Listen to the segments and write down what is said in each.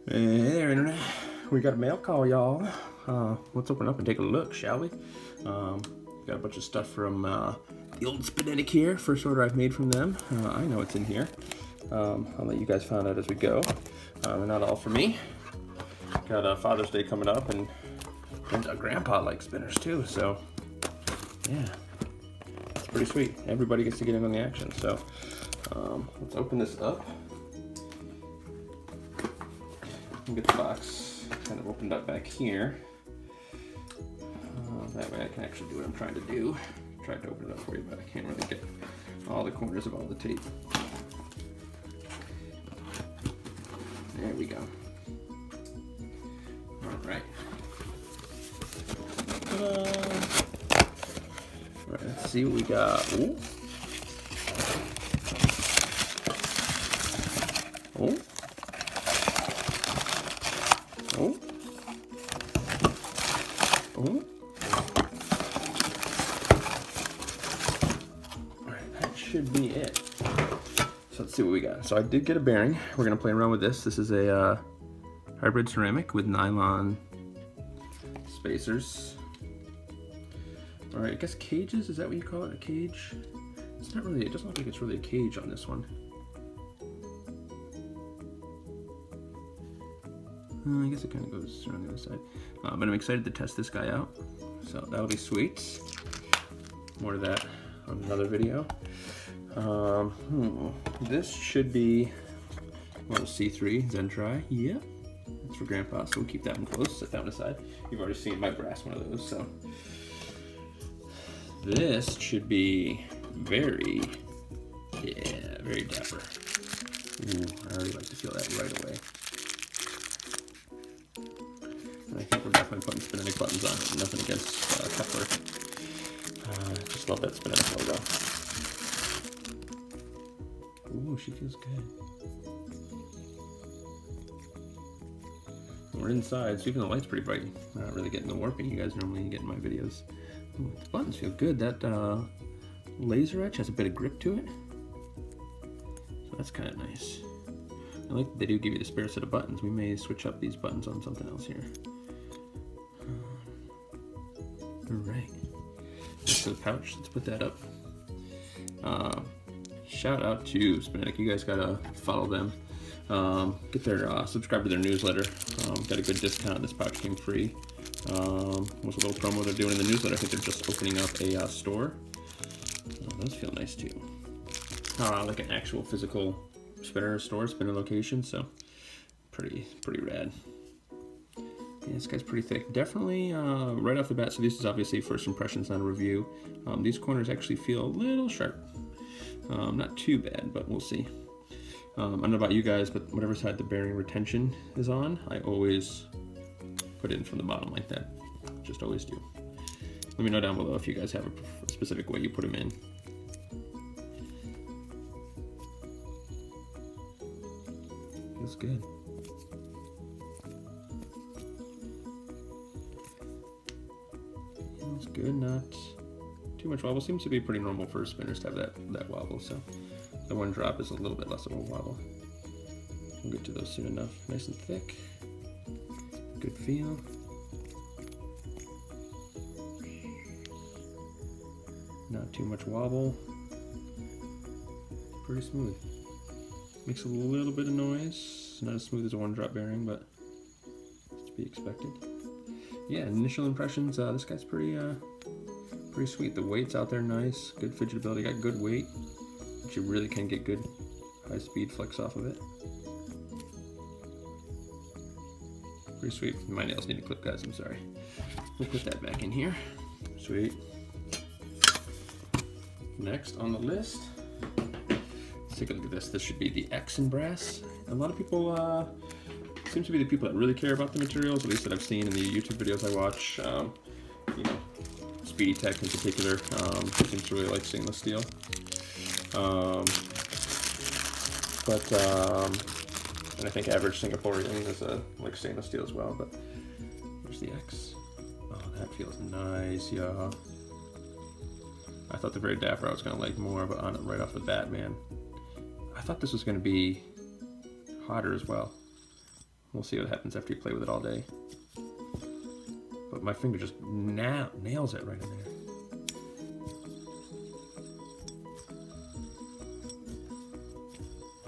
Hey there, Internet. We got a mail call, y'all. Let's open up and take a look, shall we? Got a bunch of stuff from the old Spinetic here. First order I've made from them. I know it's in here. I'll let you guys find out as we go. Not all for me. Got Father's Day coming up, and Grandpa likes spinners too, so yeah. It's pretty sweet. Everybody gets to get in on the action, so let's open this up. Get the box kind of opened up back here. That way I can actually do what I'm trying to do. Tried to open it up for you, but I can't really get all the corners of all the tape. There we go. Alright. Alright, let's see what we got. Ooh. Oh. Oh. Oh. Alright, that should be it. So let's see what we got. So I did get a bearing. We're going to play around with this. This is a hybrid ceramic with nylon spacers. Alright, I guess cages, is that what you call it? A cage? It's not really, it doesn't look like it's really a cage on this one. I guess it kind of goes around the other side. But I'm excited to test this guy out. So that'll be sweet. More of that on another video. This should be C3 Zentri. Yeah, that's for Grandpa, so we'll keep that one close. Set that one aside. You've already seen my brass one of those, so. This should be Very Dapper. Ooh, I already like to feel that right away. I think we're definitely putting Spinetic buttons on it. Nothing against Kepler. Just love that Spinetic logo. Ooh, she feels good. We're inside, so even the light's pretty bright. We're not really getting the warping you guys normally get in my videos. Ooh, the buttons feel good. That laser etch has a bit of grip to it. So that's kind of nice. I like that they do give you the spare set of buttons. We may switch up these buttons on something else here. Alright, that's the pouch. Let's put that up. Shout out to Spinetic. You guys gotta follow them. Get their subscribe to their newsletter. Got a good discount. This pouch came free. Was a little promo they're doing in the newsletter. I think they're just opening up a store. Those feel nice too. Like an actual physical spinner store, spinner location. So pretty rad. Yeah, this guy's pretty thick. Definitely right off the bat, so this is obviously first impressions, not a review. These corners actually feel a little sharp. Not too bad, but we'll see. I don't know about you guys, but whatever side the bearing retention is on, I always put it in from the bottom like that. Just always do. Let me know down below if you guys have a specific way you put them in. Feels good. Feels good, not too much wobble. Seems to be pretty normal for spinners to have that wobble, so the one drop is a little bit less of a wobble. We'll get to those soon enough. Nice and thick. Good feel. Not too much wobble. Pretty smooth. Makes a little bit of noise. Not as smooth as a one drop bearing, but it's to be expected. Yeah, initial impressions, this guy's pretty sweet. The weight's out there nice. Good fidgetability, got good weight. But you really can get good high speed flicks off of it. Pretty sweet. My nails need a clip, guys, I'm sorry. We'll put that back in here. Sweet. Next on the list, let's take a look at this. This should be the X in brass. A lot of people seem to be the people that really care about the materials, at least that I've seen in the YouTube videos I watch. You know, Speedy Tech in particular seems to really like stainless steel. And I think average Singaporean is like stainless steel as well, but there's the X. Oh, that feels nice, yeah. I thought the Very Dapper I was gonna like more, but on it right off the bat, man. I thought this was gonna be hotter as well. We'll see what happens after you play with it all day. But my finger just nails it right in there.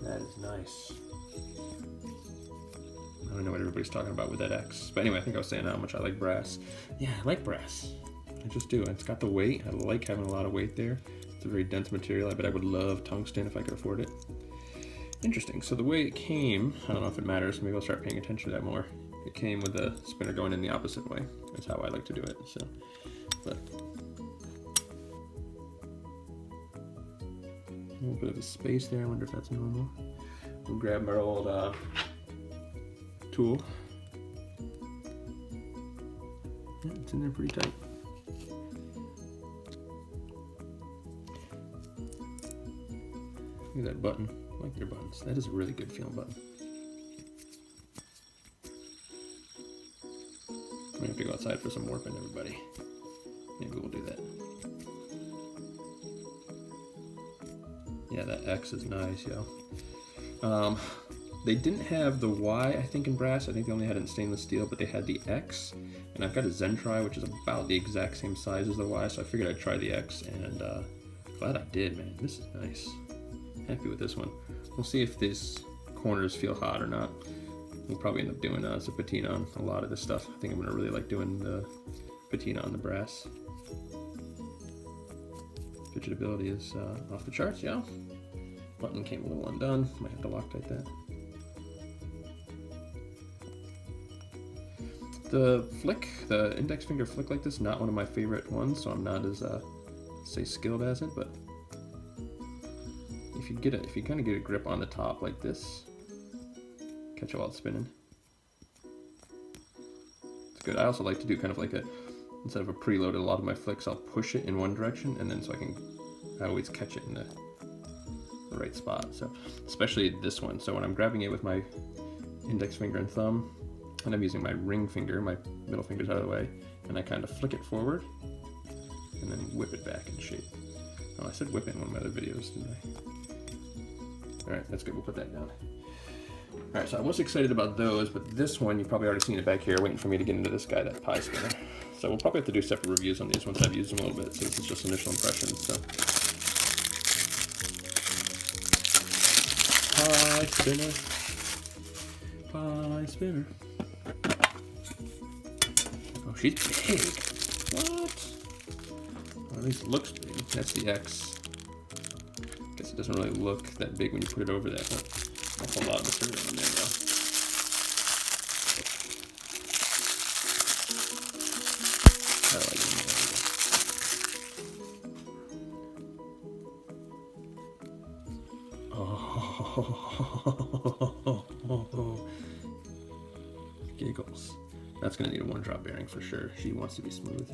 That is nice. I don't know what everybody's talking about with that X. But anyway, I think I was saying how much I like brass. Yeah, I like brass. I just do. It's got the weight. I like having a lot of weight there. It's a very dense material. I bet I would love tungsten if I could afford it. Interesting. So the way it came, I don't know if it matters. Maybe I'll start paying attention to that more. It came with the spinner going in the opposite way. That's how I like to do it. So, but a little bit of a space there. I wonder if that's normal. We'll grab our old tool. Yeah, it's in there pretty tight. Look at that button. I like their buttons. That is a really good feeling button. I'm gonna have to go outside for some warping, everybody. Maybe we'll do that. Yeah, that X is nice, yo. They didn't have the Y, I think, in brass. I think they only had it in stainless steel, but they had the X. And I've got a Zentri, which is about the exact same size as the Y, so I figured I'd try the X, and glad I did, man. This is nice. Happy with this one. We'll see if these corners feel hot or not. We'll probably end up doing some patina on a lot of this stuff. I think I'm gonna really like doing the patina on the brass. Fidgetability is off the charts, yeah. Button came a little undone. Might have to Loctite that. The flick, the index finger flick like this, not one of my favorite ones, so I'm not as say skilled as it. But if you kind of get a grip on the top like this, catch it while it's spinning. It's good. I also like to do kind of like instead of a preload, a lot of my flicks, I'll push it in one direction, and then so I always catch it in the right spot. So especially this one. So when I'm grabbing it with my index finger and thumb, and I'm using my ring finger, my middle finger's out of the way, and I kind of flick it forward, and then whip it back in shape. Oh, I said whip it in one of my other videos, didn't I? All right, that's good. We'll put that down. All right, so I was excited about those, but this one, you've probably already seen it back here, waiting for me to get into this guy, that pie spinner. So we'll probably have to do separate reviews on these once I've used them a little bit, so this is just initial impressions. So, pie spinner, pie spinner. Oh, she's big. What? Or at least it looks big. That's the X. Guess it doesn't really look that big when you put it over that, but a whole lot of material in there, though. I like it. Oh, giggles. That's gonna need a one-drop bearing for sure. She wants to be smooth.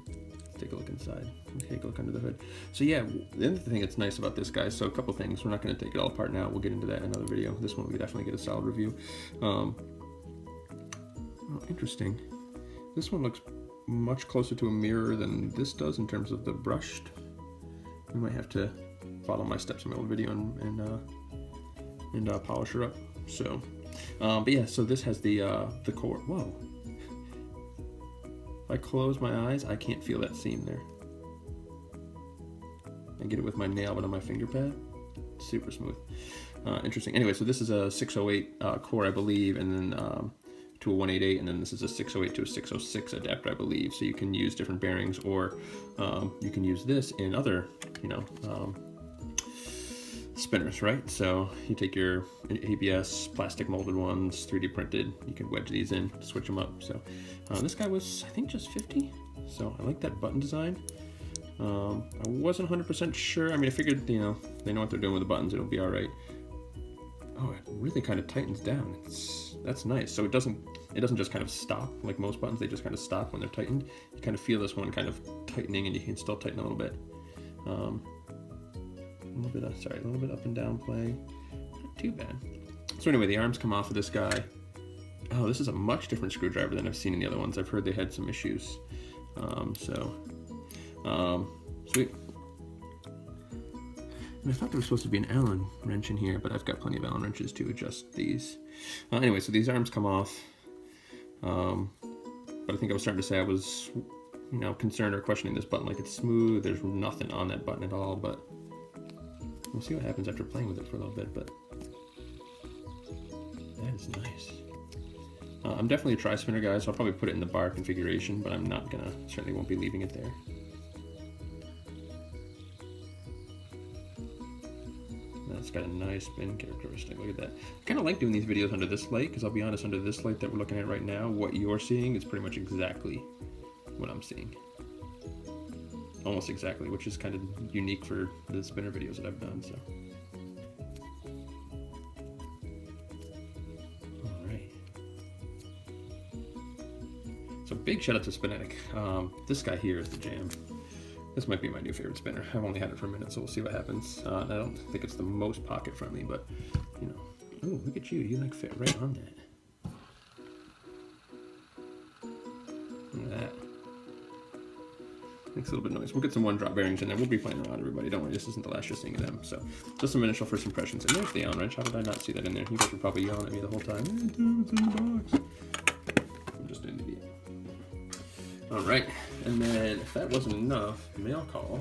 Let's take a look inside. Take a look under the hood. So yeah, the other thing that's nice about this guy, so a couple things. We're not gonna take it all apart now. We'll get into that in another video. This one we definitely get a solid review. Oh, interesting. This one looks much closer to a mirror than this does in terms of the brushed. We might have to follow my steps in my old video and polish her up. So, but yeah, so this has the core. Whoa! If I close my eyes, I can't feel that seam there. I get it with my nail, but on my finger pad, super smooth. Interesting. Anyway, so this is a 608 core, I believe, and then to a 188, and then this is a 608 to a 606 adapter, I believe. So you can use different bearings, or you can use this in other, spinners, right? So you take your ABS plastic molded ones, 3D printed, you can wedge these in, switch them up. So this guy was, I think, just 50. So I like that button design. I wasn't 100% sure. I mean, I figured, they know what they're doing with the buttons, it'll be all right. Oh, it really kind of tightens down. That's nice. So it doesn't just kind of stop like most buttons. They just kind of stop when they're tightened. You kind of feel this one kind of tightening, and you can still tighten a little bit. A little bit up and down play. Not too bad. So anyway, the arms come off of this guy. Oh, this is a much different screwdriver than I've seen in the other ones. I've heard they had some issues. Sweet. And I thought there was supposed to be an Allen wrench in here, but I've got plenty of Allen wrenches to adjust these. Anyway, so these arms come off. But I think I was starting to say I was, you know, concerned or questioning this button, like it's smooth, there's nothing on that button at all, but we'll see what happens after playing with it for a little bit, but that is nice. I'm definitely a tri-spinner guy, so I'll probably put it in the bar configuration, but I'm not gonna, certainly won't be leaving it there. That's got a nice spin characteristic. Look at that. I kind of like doing these videos under this light, because I'll be honest, under this light that we're looking at right now, what you're seeing is pretty much exactly what I'm seeing. Almost exactly, which is kind of unique for the spinner videos that I've done, so. Alright. So big shout out to Spinetic. This guy here is the jam. This might be my new favorite spinner. I've only had it for a minute, so we'll see what happens. I don't think it's the most pocket friendly, but you know. Oh, look at you. You like fit right on that. Look at that. Makes a little bit of noise. We'll get some one drop bearings in there. We'll be playing around, everybody. Don't worry, this isn't the last you're seeing of them. So just some initial first impressions. And there's the Allen wrench. How did I not see that in there? You guys were probably yelling at me the whole time. It's in the box. I'm just an idiot. All right, and then if that wasn't enough, mail call.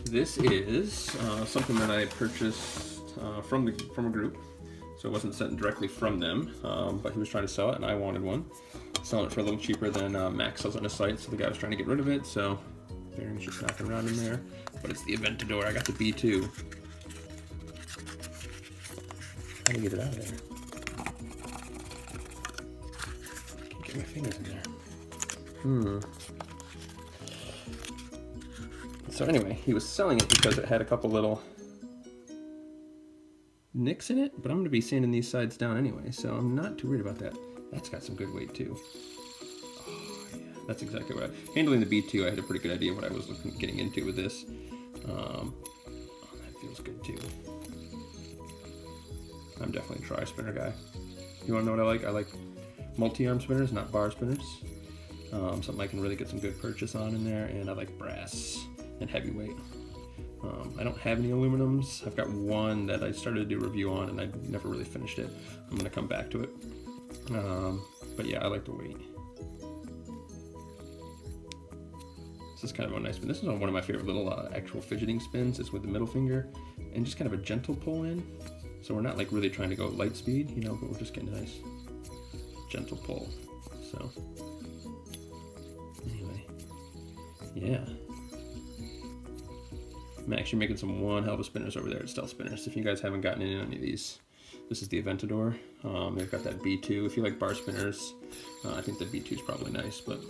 This is something that I purchased from a group, so it wasn't sent directly from them, but he was trying to sell it, and I wanted one. Selling it for a little cheaper than Max sells on his site, so the guy was trying to get rid of it. So bearings just knocking around in there, but it's the Aventador. I got the B2. How do I get it out of there? Get my fingers in there. So anyway, he was selling it because it had a couple little nicks in it, but I'm going to be sanding these sides down anyway, so I'm not too worried about that. That's got some good weight too. Oh yeah, that's exactly what handling the B2, I had a pretty good idea what I was getting into with this. Oh, that feels good too. I'm definitely a tri-spinner guy. You want to know what I like? I like multi-arm spinners, not bar spinners. Something I can really get some good purchase on in there, and I like brass and heavyweight. I don't have any aluminums. I've got one that I started to do a review on, and I never really finished it. I'm going to come back to it. But yeah, I like the weight. This is kind of a nice spin. This is one of my favorite little actual fidgeting spins. It's with the middle finger and just kind of a gentle pull in. So we're not like really trying to go light speed, you know, but we're just getting a nice gentle pull. So anyway, yeah. I'm actually making some one hell of a spinners over there at Stealth Spinners. If you guys haven't gotten in any of these, this is the Aventador. They've got that B2. If you like bar spinners, I think the B2 is probably nice, but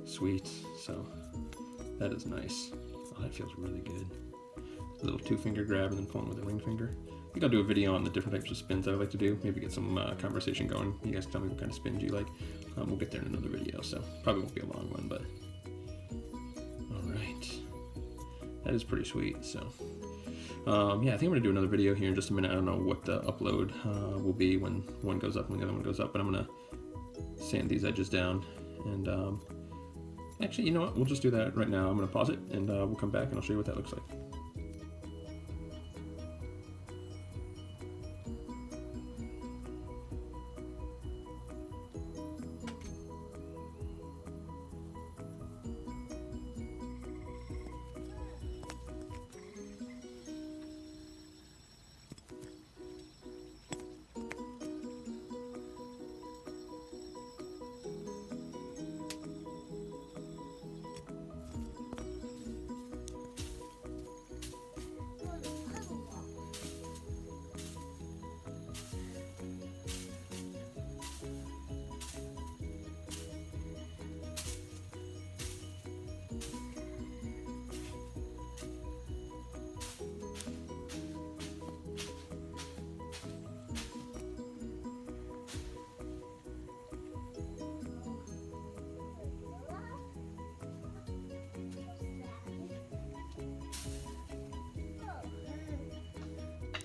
sweet. So that is nice. Oh, that feels really good. A little 2-finger grab and then pulling with the ring finger. I think I'll do a video on the different types of spins that I like to do. Maybe get some conversation going. You guys tell me what kind of spins you like. We'll get there in another video, so probably won't be a long one, but all right. That is pretty sweet. So yeah, I think I'm gonna do another video here in just a minute. I don't know what the upload will be when one goes up and the other one goes up, but I'm gonna sand these edges down. And actually, you know what? We'll just do that right now. I'm gonna pause it, and we'll come back and I'll show you what that looks like.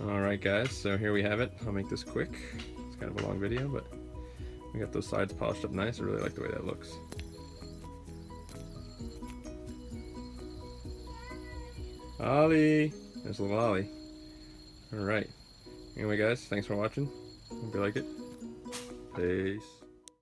Alright guys, so here we have it. I'll make this quick. It's kind of a long video, but we got those sides polished up nice. I really like the way that looks. Ollie! There's a little Ollie. Alright. Anyway, guys, thanks for watching. Hope you like it. Peace.